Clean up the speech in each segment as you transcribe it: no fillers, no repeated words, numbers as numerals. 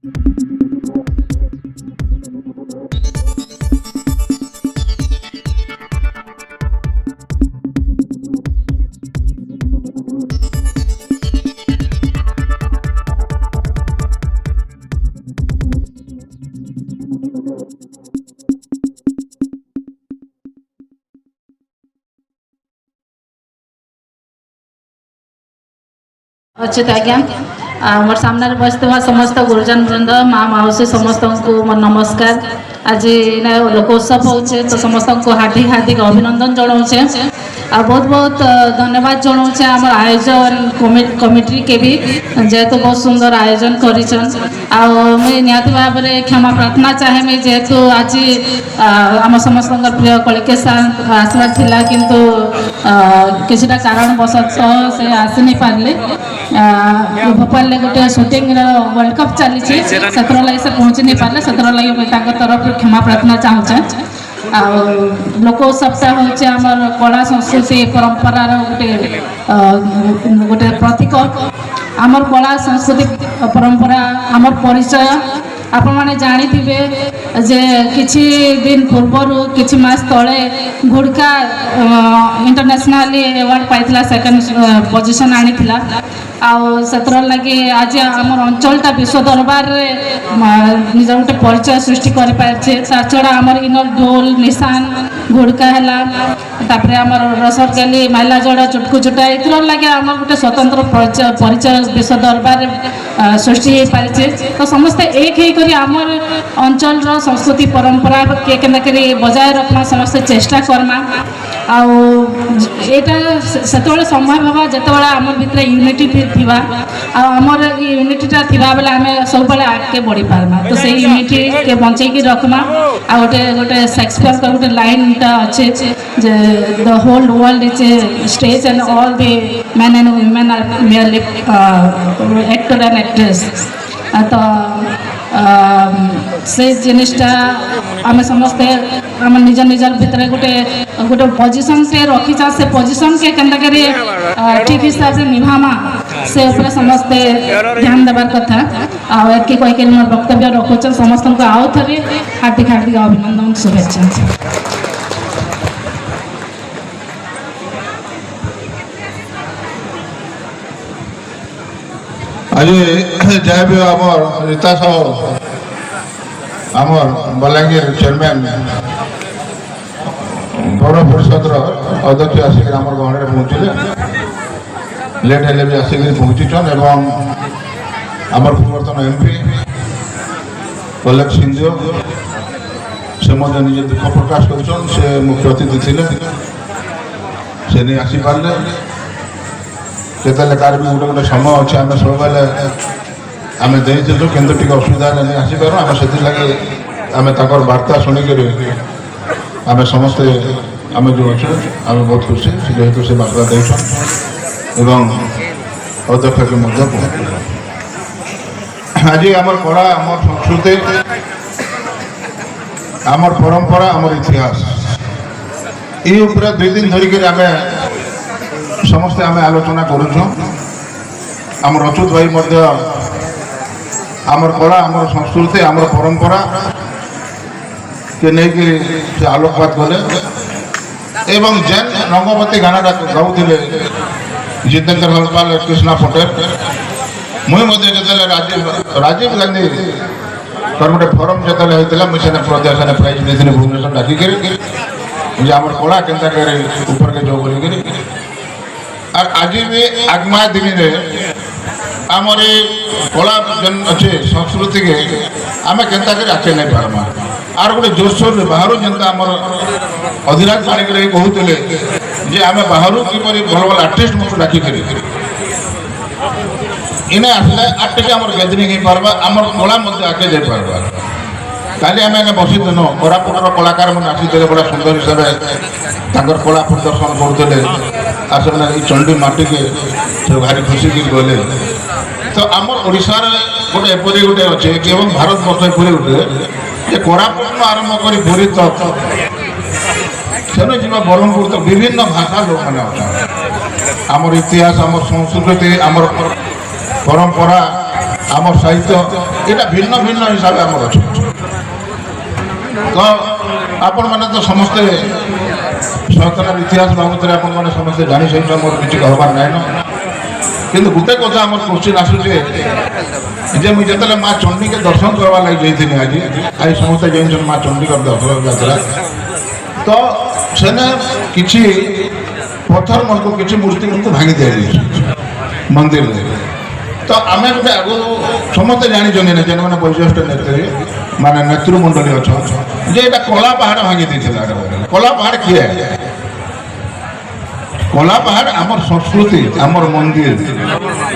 अच्छे आज्ञा मोर सामने बसता समस्त गुरुजन वृंद माँ मौसी समस्त को मोर नमस्कार। आज लोकोत्सव होचे तो समस्त को हार्दिक हार्दिक अभिनंदन जनाऊे आ बहुत बहुत धन्यवाद जनाऊे आम आयोजन कमिटी के भी जेहेतु बहुत सुंदर आयोजन करिछन मुझे निहाती भाव में क्षमा प्रार्थना चाहे जेहेतु आज आम समस्त प्रिय कलिकेश सार आसबार थिला किंतु किसी कारण बसतः से आसी नहीं पारे भोपाल में गोटे शूटिंग वर्ल्ड कप चली से लगे से पहुँची नहीं पारे से लगे तरफ क्षमा प्रार्थना चाहूचे। लोकोत्सव हूँ आमर कला संस्कृति परंपरार गोटे प्रतीक आमर कला संस्कृति परंपरा आमर परिचय आपण मैंने जानी जे किछि दिन पूर्वर किछि मास तले घुड़का इंटरनेशनली अवार्ड पाइथिला सेकंड पोजीशन आनीथिला से लगे आज आम अंचलटा विश्व दरबार निज गोटे परिचय सृष्टि कर छड़ा आमर इनर ढोल निशान घुड़का है आमर रसरकेली माइलाजड़ चुटकू चुटा ये लगे आम गोटे स्वतंत्र परिचय विश्व दरबार सृष्टि हो पारे तो समस्ते एक ही आमर अंचल संस्कृति परंपरा के बजाय रखना समस्ते चेष्टा करमा आटा से संभव हाँ जो आम भर यूनिटी थिबा आमर यूनिटीटा थिबा बेले आम सब आगे बढ़ी पार्मा तो से यूनिटी के बंचेकी रखमा आ गोटे शेक्सपियर का गोटे लाइनटा अच्छे the whole world is a stage and all the man and women are merely actor and actress तो से जिनिसटा आम समस्ते आम निज निजर भितर गोटे गोटे पोजिशन से रखी से पोजिशन के केन्ता ठीक हिसाब से निभामा से ऊपर समस्ते ध्यान देवार कथा आके कहीकि मोर वक्तव्य रखुचे समस्त को आउ थे हार्दिक हार्दिक अभिनंदन शुभेच्छा। आज जहाँ भी आमर रीता साहू आमर बलांगीर चेयरमैन पौर परिषद अध्यक्ष आसिक आम गहणे पहुँचले लेट हेल्ले भी आसिक पहुँचीछन एवं आमर पूर्वतन एमपी कलेक्ट सिंह से निजे दुख प्रकाश कर से मुख्य अतिथि थे से नहीं आसी पारे केतले कार भी गोटे गोटे समय अच्छे आम सब बेले आम देचु किंतु टी असुविधा नहीं आसीपार आम से लगे आम वार्ता शुणिक आम समस्ते आम जो अच्छे आम बहुत खुशी जेहेतु से वार्ता देन अध्यक्ष के आज आमर कला आमर संस्कृति आमर परंपरा आमर इतिहास ये दुई दिन धरिक आम समस्ते आम आलोचना करुँ आम अच्युत भाई आमर कला आमर संस्कृति आमर परंपरा के नहीं से आलोकपात कले एवं जेन रंगवती गाना गाँव जितेंद्र हरपाल कृष्णा पटेल मुझे राजीव गांधी तर गोटे फोरम जो होता मुझे प्राइज देती भुवनेश्वर डाकिक आम कला केन्ता ऊपर के जो बोलिक और आज भी आगमा दिन में आमर कला जन अच्छे संस्कृति के आम केन्ता आगे नहीं पार्मा आर गोटे जोरसोर बाहर जनता आमर अधिराज पाणिक कहते जे आम बाहर किपर भल भल आर्टिस्ट मुझे डाकिक इने आसले आटे आम गैदरिंग हो पार्बा आमर कला आगे जा पार्बा काली आम बसी दिन कोरापुटर कलाकार मैंने आसी बड़ा सुंदर हिसाब से कला प्रदर्शन करते आसना चंडी माटी के भारी खुशी की गले तो आमर ओडिशार गोटे एपरी गोटे अच्छे एवं भारत वर्ष एपरी गोटे कोरापुट आरंभ कर पुरी तक सेने जी ब्रह्मपुर तो विभिन्न भाषा लोक मैंने अच्छा आमर इतिहास आमर संस्कृति आमर परंपरा আমার সাহিত্য এটা ভিন্ন ভিন্ন হিসাবে আমার অছে তো আপন মানে তো সমস্তে সরকার ইতিহাস বাবদরে আপন মানে সমস্তে জানি সেইটা মোর কিছু কহবার নাই না কিন্তু গোটে কথা আমার কোশ্চিন আসুছে যে মুই যেতলে মা চণ্ডীকে দর্শন করবার লাগি যাইছিনি আজ সমস্তে জানিছেন মা চণ্ডীকর দর্শন যাত্রা তো সেনে কিছু পথর মনকু কিছু মূর্তি মনকু ভাঙি দিয়েছে মন্দির তো আমি গোটে আগু সমস্তে জানিছেন না যেন মানে বৈশিষ্ট্য নেত্রী মানে নেতৃমণ্ডলী অছন যে এটা কলা পাহাড় ভাঙি দিয়েছিল কলা পাহাড় কিয়ে কলা পাহাড় আমার সংস্কৃতি আমার মন্দির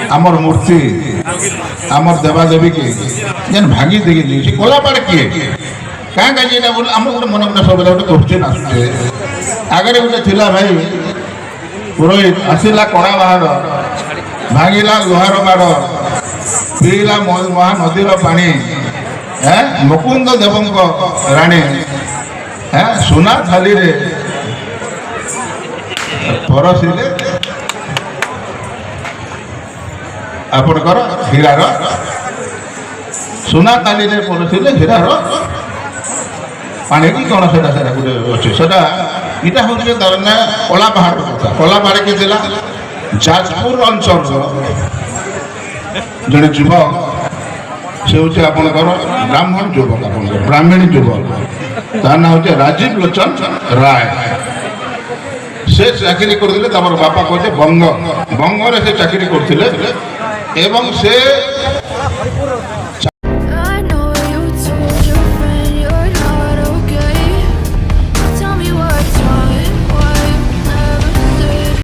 আমার মূর্তি আমার দেবাদেবীকে যেন ভাঙি দিয়ে দিয়েছে কলা পাহাড় কিয়ে কাঁ কাজে এটা বলে আমার গোটে মনে মনে সব গোটে কোশ্চিন আসছে আগে গোটে ଥିଲା ভাই পুরোহিত আসিলা কড়া ପାହାଡ଼ ଭାଙ୍ଗିଲା ଲୁହାର ମାଡ଼ ପିଇଲା ମହାନଦୀର ପାଣି ମୁକୁନ୍ଦ ଦେବଙ୍କ ରାଣୀ ସୁନା ଥାଲିରେ ପରସିଲେ ଆପଣଙ୍କର ହୀରାର ସୁନା ଥାଲିରେ ପରସିଲେ ହୀରାର ପାଣି କି କ'ଣ ସେଟା ସେଟା ଗୋଟେ ଅଛି ସେଟା ଏଇଟା ହେଉଛି ତାର ନା କଳା ପାହାଡ଼ କଥା କଳା ପାହାଡ଼ କିଏ ଥିଲା ଯାଜପୁର ଅଞ୍ଚଳର ଜଣେ ଯୁବକ ସେ ହେଉଛି ଆପଣଙ୍କର ବ୍ରାହ୍ମଣ ଯୁବକ ଆପଣଙ୍କର ବ୍ରାହ୍ମଣୀ ଯୁବକ ତା ନାଁ ହେଉଛି ରାଜୀବ ଲୋଚନ ରାୟ ସେ ଚାକିରି କରୁଥିଲେ ତାଙ୍କର ବାପା କହିଲେ ବଙ୍ଗରେ ସେ ଚାକିରି କରୁଥିଲେ ଏବଂ ସେ